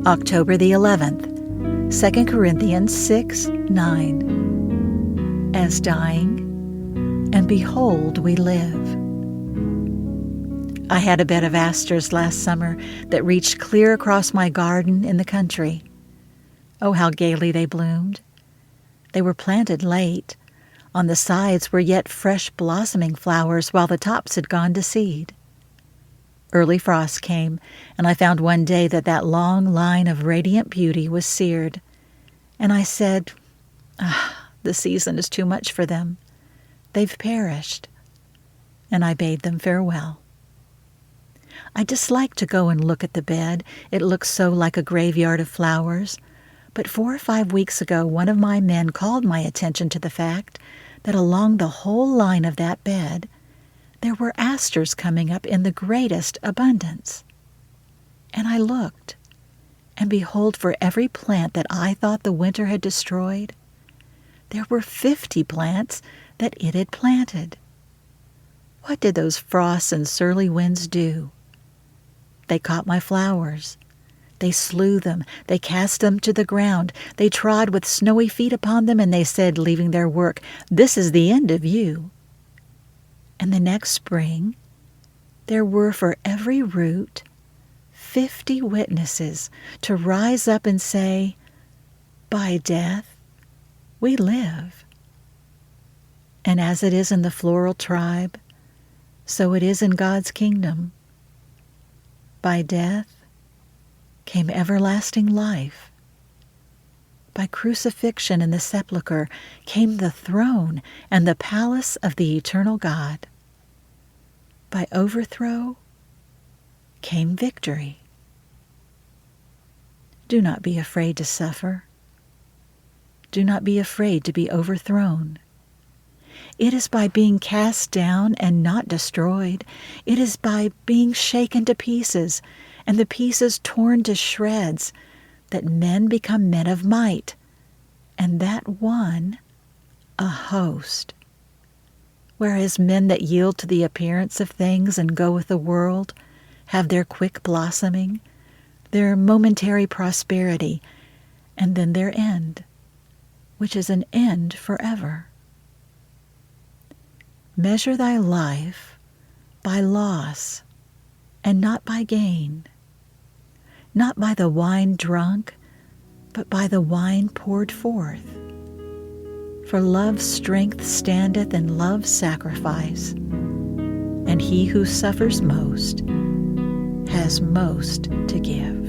October the 11th, 2 Corinthians 6:9. As dying, and behold, we live. I had a bed of asters last summer that reached clear across my garden in the country. Oh, how gaily they bloomed. They were planted late. On the sides were yet fresh blossoming flowers, while the tops had gone to seed. Early frost came, and I found one day that long line of radiant beauty was seared. And I said, the season is too much for them. They've perished. And I bade them farewell. I dislike to go and look at the bed. It looks so like a graveyard of flowers. But 4 or 5 weeks ago, one of my men called my attention to the fact that along the whole line of that bed, there were asters coming up in the greatest abundance. And I looked, and behold, for every plant that I thought the winter had destroyed, there were 50 plants that it had planted. What did those frosts and surly winds do? They caught my flowers. They slew them. They cast them to the ground. They trod with snowy feet upon them, and they said, leaving their work, "This is the end of you." And the next spring, there were for every root 50 witnesses to rise up and say, "By death, we live." And as it is in the floral tribe, so it is in God's kingdom. By death came everlasting life. By crucifixion and the sepulchre came the throne and the palace of the eternal God. By overthrow came victory. Do not be afraid to suffer. Do not be afraid to be overthrown. It is by being cast down and not destroyed. It is by being shaken to pieces and the pieces torn to shreds that men become men of might, and that one a host. Whereas men that yield to the appearance of things and go with the world have their quick blossoming, their momentary prosperity, and then their end, which is an end forever. Measure thy life by loss and not by gain, not by the wine drunk, but by the wine poured forth. For love's strength standeth in love's sacrifice, and he who suffers most has most to give.